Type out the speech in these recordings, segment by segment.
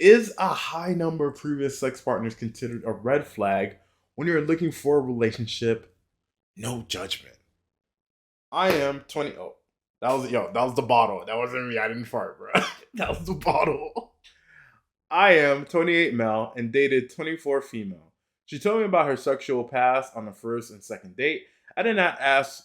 Is a high number of previous sex partners considered a red flag when you're looking for a relationship? No judgment. I am 20. Oh, that was the bottle. That wasn't me. I didn't fart, bro. That was the bottle. I am 28 male and dated 24 female. She told me about her sexual past on the first and second date. I did not ask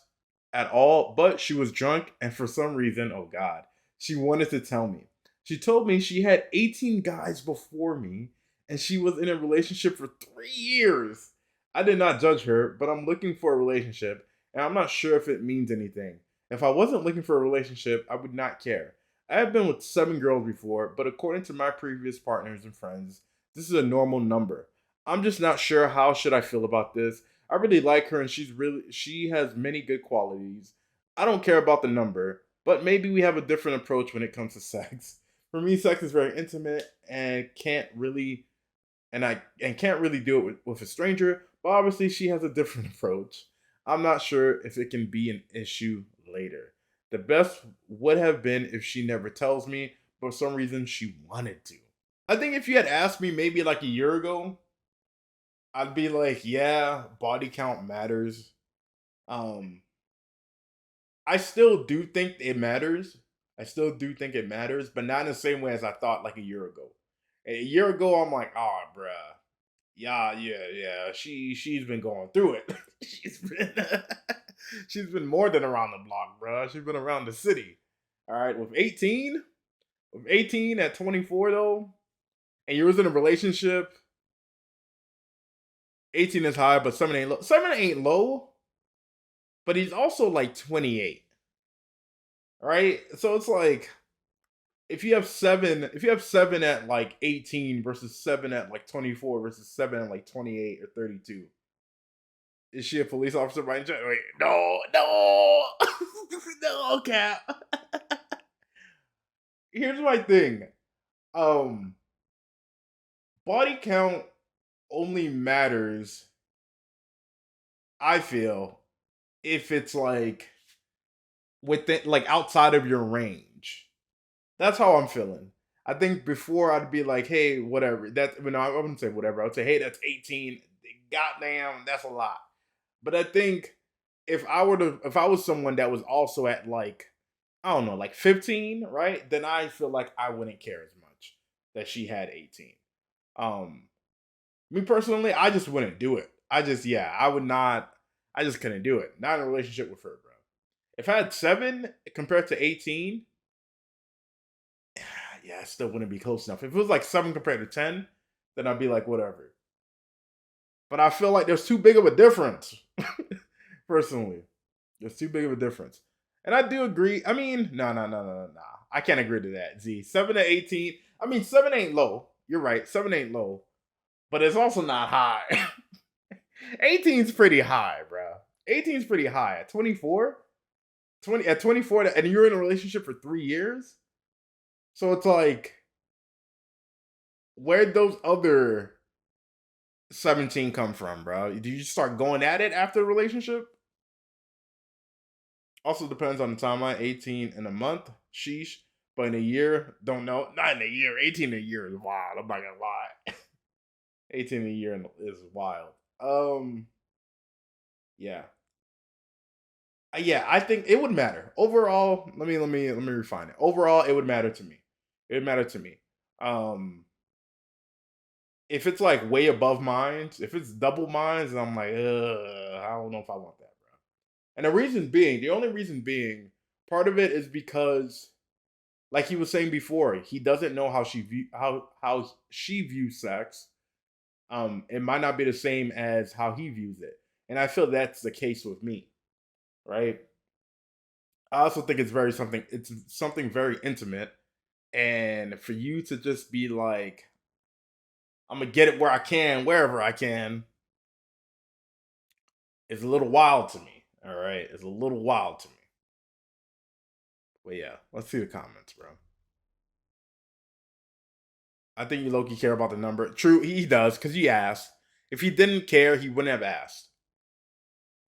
at all, but she was drunk and for some reason, oh God, she wanted to tell me. She told me she had 18 guys before me and she was in a relationship for 3 years. I did not judge her, but I'm looking for a relationship and I'm not sure if it means anything. If I wasn't looking for a relationship, I would not care. I have been with 7 girls before, but according to my previous partners and friends, this is a normal number. I'm just not sure how should I feel about this. I really like her and she has many good qualities. I don't care about the number, but maybe we have a different approach when it comes to sex. For me, sex is very intimate and can't really do it with a stranger, but obviously she has a different approach. I'm not sure if it can be an issue later. The best would have been if she never tells me, but for some reason she wanted to. I think if you had asked me maybe like a year ago, I'd be like, yeah, body count matters. Um, I still do think it matters. I still do think it matters, but not in the same way as I thought like a year ago. A year ago, I'm like, oh, bruh, yeah. She's been going through it. she's been she's been more than around the block, bruh. She's been around the city. All right, with 18 at 24 though, and you was in a relationship, 18 is high, but 7 ain't low. 7 ain't low, but he's also like 28. Right? So it's like if you have 7 at like 18 versus 7 at like 24 versus 7 at like 28 or 32. Is she a police officer by any chance? Wait, no, no, cap. Here's my thing. Um, body count only matters, I feel, if it's like within like outside of your range. That's how I'm feeling. I think before I'd be like, hey, whatever. That no, I wouldn't say whatever. I would say, hey, that's 18. Goddamn, that's a lot. But I think if I was someone that was also at like, I don't know, like 15, right? Then I feel like I wouldn't care as much that she had 18. Um, Me personally, I just wouldn't do it. I would not. I just couldn't do it. Not in a relationship with her, bro. If I had 7 compared to 18, yeah, I still wouldn't be close enough. If it was like 7 compared to 10, then I'd be like, whatever. But I feel like there's too big of a difference. Personally, there's too big of a difference. And I do agree. I mean, no. I can't agree to that. Z 7 to 18. I mean, 7 ain't low. You're right. 7 ain't low, but it's also not high. 18's pretty high, bro. 18's pretty high. At 24, 20 at 24, and you're in a relationship for 3 years. So it's like, where'd those other 17 come from, bro? Did you just start going at it after the relationship? Also depends on the timeline. 18 in a month, sheesh. But in a year, don't know. Not in a year. 18 in a year is wild. I'm not gonna lie. 18 in a year is wild. Yeah. Yeah, I think it would matter. Overall, let me refine it. Overall, it would matter to me. It would matter to me. Um, if it's like way above mine, if it's double mines, I'm like, I don't know if I want that, bro. And the only reason being, part of it is because, like he was saying before, he doesn't know how she views sex. It might not be the same as how he views it, and I feel that's the case with me, right? I also think it's something very intimate, and for you to just be like, I'm gonna get it where I can, wherever I can, is a little wild to me. All right, it's a little wild to me. But yeah, let's see the comments, bro. I think you Loki care about the number. True, he does because he asked. If he didn't care, he wouldn't have asked.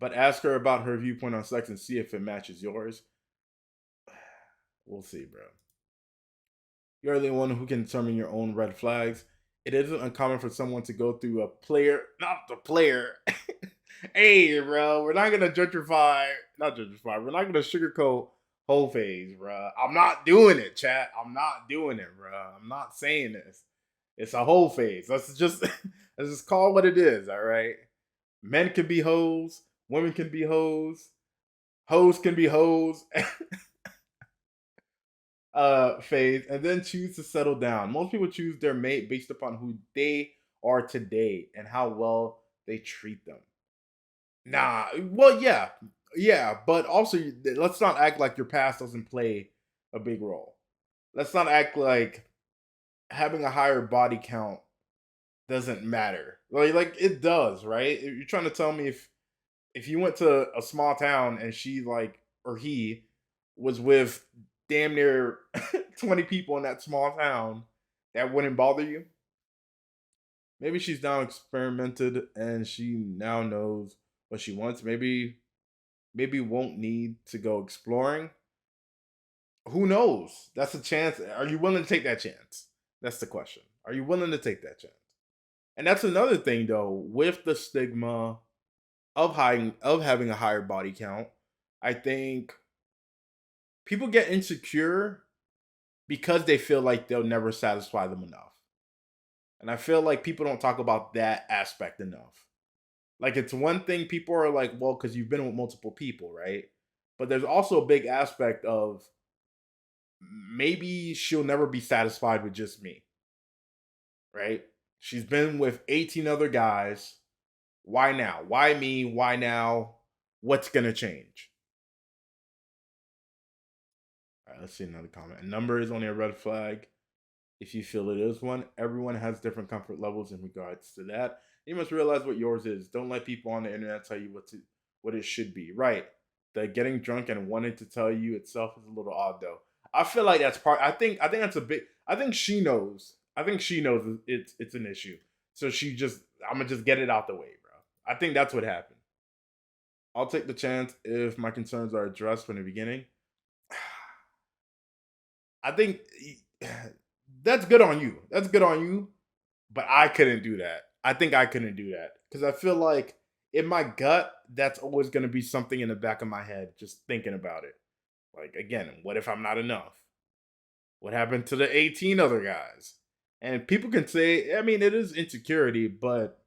But ask her about her viewpoint on sex and see if it matches yours. We'll see, bro. You're the one who can determine your own red flags. It isn't uncommon for someone to go through a player, not the player. Hey, bro, we're not gonna gentrify, not gentrify. We're not gonna sugarcoat whole phase, bro. I'm not doing it, chat. I'm not doing it, bro. I'm not saying this. It's a whole phase. Let's just let's just call it what it is. All right. Men can be hoes. Women can be hoes. Hoes can be hoes. Phase, and then choose to settle down. Most people choose their mate based upon who they are today and how well they treat them. Nah, well, yeah, yeah, but also let's not act like your past doesn't play a big role. Let's not act like having a higher body count doesn't matter. Like it does, right? You're trying to tell me if you went to a small town and she like or he was with damn near 20 people in that small town, that wouldn't bother you? Maybe she's now experimented and she now knows what she wants. Maybe won't need to go exploring. Who knows? That's a chance. Are you willing to take that chance? That's the question. Are you willing to take that chance? And that's another thing though, with the stigma of having a higher body count, I think people get insecure because they feel like they'll never satisfy them enough. And I feel like people don't talk about that aspect enough. Like it's one thing people are like, well, because you've been with multiple people, right? But there's also a big aspect of maybe she'll never be satisfied with just me, right? She's been with 18 other guys. Why now? Why me? Why now? What's gonna change? All right, let's see another comment. A number is only a red flag if you feel it is one. Everyone has different comfort levels in regards to that. You must realize what yours is. Don't let people on the internet tell you what it should be. Right. The getting drunk and wanting to tell you itself is a little odd though. I feel like that's part I think that's a big I think she knows. I think she knows it's an issue. So she just I'm gonna just get it out the way, bro. I think that's what happened. I'll take the chance if my concerns are addressed from the beginning. I think that's good on you. That's good on you. But I couldn't do that. I think I couldn't do that because I feel like in my gut, that's always going to be something in the back of my head, just thinking about it. Like, again, what if I'm not enough? What happened to the 18 other guys? And people can say, I mean, it is insecurity, but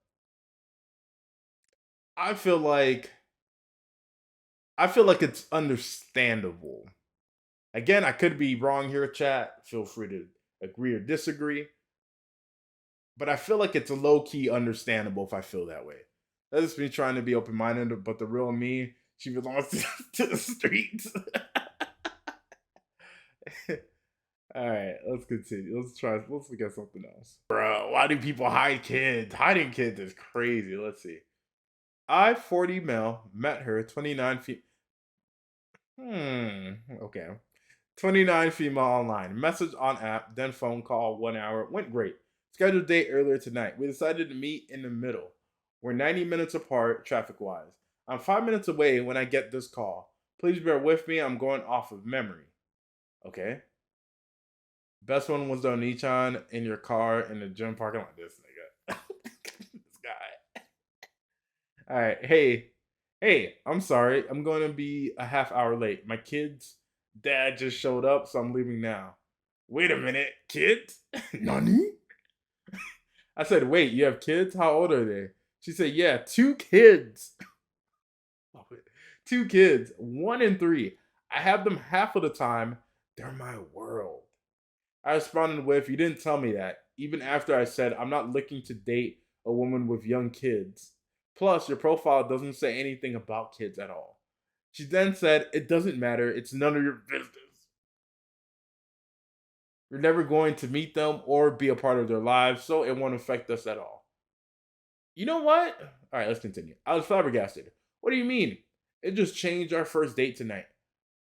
I feel like I feel like it's understandable. Again, I could be wrong here, chat. Feel free to agree or disagree. But I feel like it's a low key understandable if I feel that way. That's just me trying to be open minded, but the real me, she belongs to the streets. All right, let's continue. Let's look at something else. Bro, why do people hide kids? Hiding kids is crazy. Let's see. I, 40 male, met her, 29 feet. Okay. 29 female online. Message on app, then phone call, 1 hour. Went great. Scheduled date earlier tonight. We decided to meet in the middle. We're 90 minutes apart, traffic wise. I'm 5 minutes away when I get this call. Please bear with me. I'm going off of memory. Okay. Best one was the Onichan in your car in the gym parking lot. This nigga. This guy. All right. Hey, I'm sorry. I'm going to be a half hour late. My kid's dad just showed up, so I'm leaving now. Wait a minute. Kids? Nani? I said, wait, you have kids? How old are they? She said, yeah, two kids. Two kids, 1 and 3. I have them half of the time. They're my world. I responded with, you didn't tell me that. Even after I said, I'm not looking to date a woman with young kids. Plus, your profile doesn't say anything about kids at all. She then said, it doesn't matter. It's none of your business. You're never going to meet them or be a part of their lives, so it won't affect us at all. You know what? All right, let's continue. I was flabbergasted. What do you mean? It just changed our first date tonight.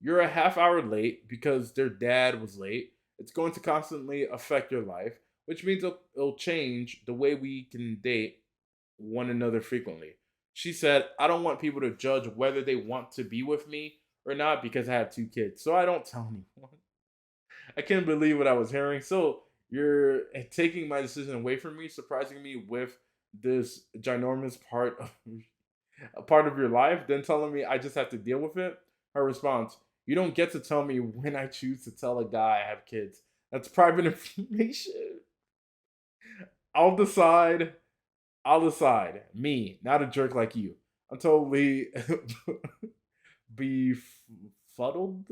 You're a half hour late because their dad was late. It's going to constantly affect your life, which means it'll change the way we can date one another frequently. She said, I don't want people to judge whether they want to be with me or not because I have two kids, so I don't tell anyone. I can't believe what I was hearing. So you're taking my decision away from me, surprising me with this ginormous a part of your life, then telling me I just have to deal with it. Her response: "You don't get to tell me when I choose to tell a guy I have kids. That's private information. I'll decide. I'll decide. Me, not a jerk like you. I'm totally befuddled.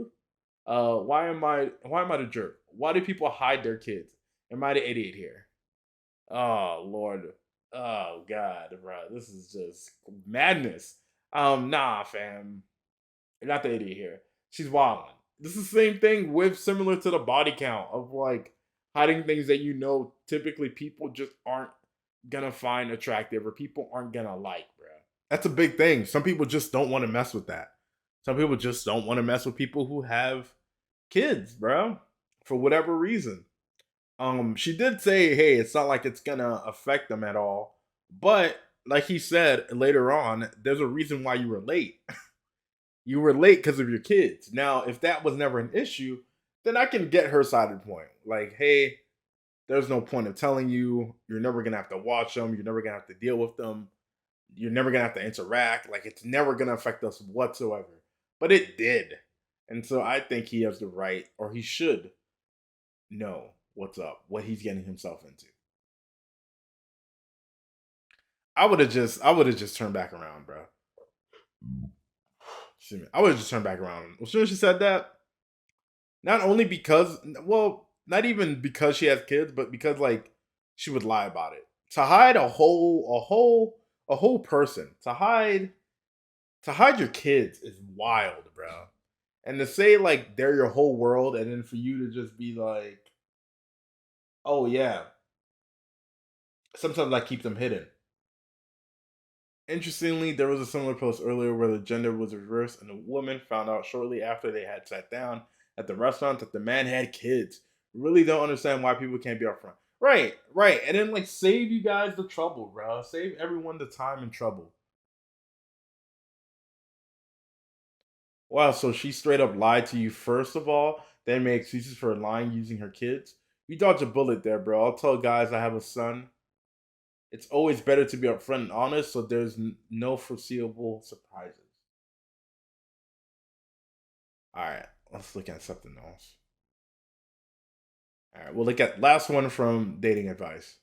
Why am I the jerk? Why do people hide their kids? Am I the idiot here? Oh Lord. Oh God, bro. This is just madness. Nah, fam. You're not the idiot here. She's wilding. This is the same thing with similar to the body count of like hiding things that you know typically people just aren't gonna find attractive or people aren't gonna like, bro. That's a big thing. Some people just don't want to mess with that. Some people just don't want to mess with people who have kids, bro, for whatever reason. She did say, "Hey, it's not like it's gonna affect them at all," but like he said later on, there's a reason why you were late. You were late because of your kids. Now, if that was never an issue, then I can get her side of the point. Like, hey, there's no point of telling you. You're never gonna have to watch them. You're never gonna have to deal with them. You're never gonna have to interact. Like, it's never gonna affect us whatsoever. But it did, and so I think he has the right, or he should know what's up, what he's getting himself into. I would have just turned back around, bro. Excuse me. I would have just turned back around as soon as she said that. Not only because, well, not even because she has kids, but because like she would lie about it to hide a whole person to hide your kids is wild, bro. And to say like they're your whole world, and then for you to just be like, oh yeah, sometimes I keep them hidden. Interestingly, there was a similar post earlier where the gender was reversed, and the woman found out shortly after they had sat down at the restaurant that the man had kids. Really don't understand why people can't be upfront. Right, right. And then like save you guys the trouble, bro. Save everyone the time and trouble. Wow, so she straight up lied to you first of all, then made excuses for lying using her kids. You dodged a bullet there, bro. I'll tell guys I have a son. It's always better to be upfront and honest, so there's no foreseeable surprises. All right, let's look at something else. All right, we'll look at last one from dating advice.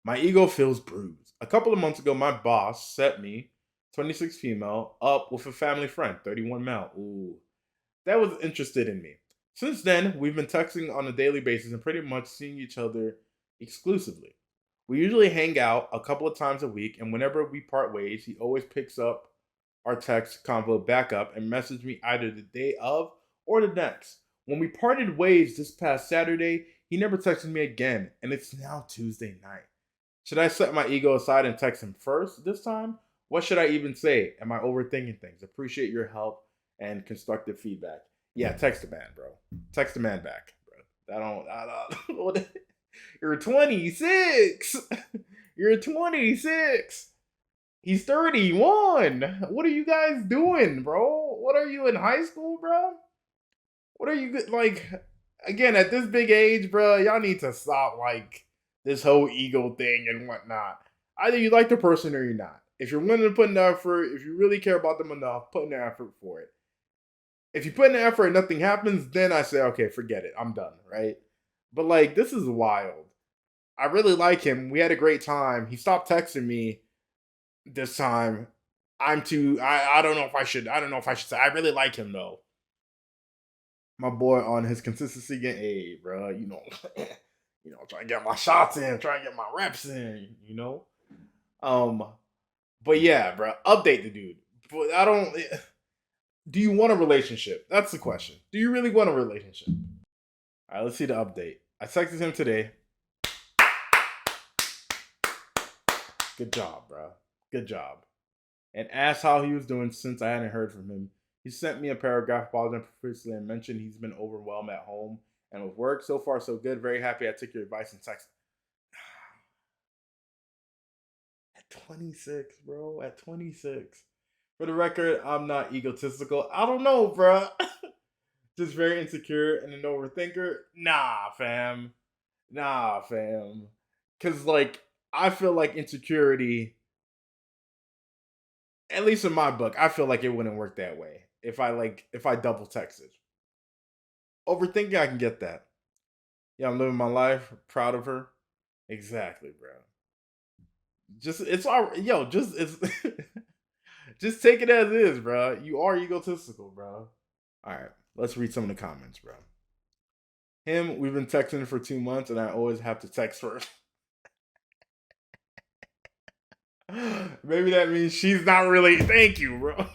My ego feels bruised. A couple of months ago, my boss set me, 26 female, up with a family friend, 31 male. Ooh, that was interested in me. Since then, we've been texting on a daily basis and pretty much seeing each other exclusively. We usually hang out a couple of times a week, and whenever we part ways, he always picks up our text convo back up and message me either the day of or the next. When we parted ways this past Saturday, he never texted me again, and it's now Tuesday night. Should I set my ego aside and text him first this time? What should I even say? Am I overthinking things? Appreciate your help and constructive feedback. Yeah, text the man, bro. Text the man back, bro. I don't. You're 26. You're 26. He's 31. What are you guys doing, bro? What are you in high school, bro? What are you like? Again, at this big age, bro, y'all need to stop like this whole ego thing and whatnot. Either you like the person or you're not. If you're willing to put in the effort, if you really care about them enough, put in the effort for it. If you put in the effort and nothing happens, then I say, okay, forget it. I'm done, right? But like, this is wild. I really like him. We had a great time. He stopped texting me this time. I don't know if I should. I don't know if I should say. I really like him though. My boy on his consistency game. Hey, bro, you know, trying to get my shots in, trying to get my reps in. Um, but yeah, bro, update the dude. But I don't. Do you want a relationship? That's the question. Do you really want a relationship? All right, let's see the update. I texted him today. Good job, bro. Good job. And asked how he was doing since I hadn't heard from him. He sent me a paragraph apologizing profusely and mentioned he's been overwhelmed at home and with work. So far, so good. Very happy I took your advice and text. At 26, bro. At 26. For the record, I'm not egotistical. I don't know, bro. Just very insecure and an overthinker. Nah, fam. Nah, fam. Cause like I feel like insecurity, at least in my book, I feel like it wouldn't work that way. If I double texted. Overthinking, I can get that. Yeah, I'm living my life, proud of her. Exactly, bro. Just it's all yo, just it's just take it as is, bro. You are egotistical, bro. All right, let's read some of the comments, bro. Him, we've been texting for 2 months, and I always have to text first. Maybe that means she's not really. Thank you, bro.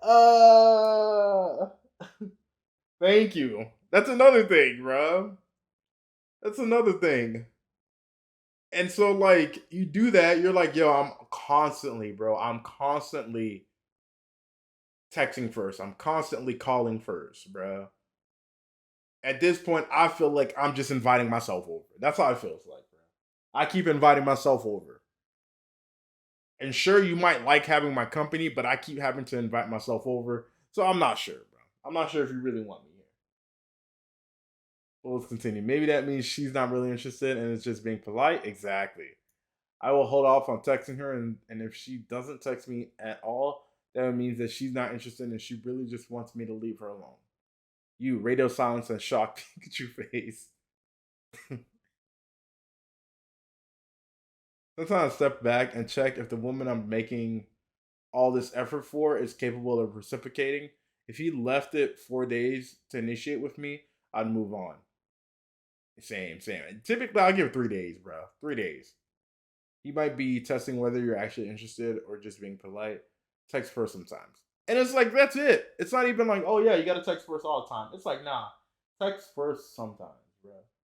Uh, thank you. That's another thing, bro. That's another thing. And so, like, you do that, you're like, yo, I'm constantly, bro. I'm constantly texting first. I'm constantly calling first, bro. At this point, I feel like I'm just inviting myself over. That's how it feels like, bro. I keep inviting myself over. And sure, you might like having my company, but I keep having to invite myself over. So I'm not sure, bro. I'm not sure if you really want me here. Well, let's continue. Maybe that means she's not really interested and it's just being polite. Exactly. I will hold off on texting her, and if she doesn't text me at all, that means that she's not interested and she really just wants me to leave her alone. You, radio silence and shocked Pikachu face. Sometimes I step back and check if the woman I'm making all this effort for is capable of reciprocating. If he left it 4 days to initiate with me, I'd move on. Same, same. Typically, I'll give 3 days, bro. 3 days. He might be testing whether you're actually interested or just being polite. Text first sometimes. And it's like, that's it. It's not even like, oh, yeah, you got to text first all the time. It's like, nah, text first sometimes, bro.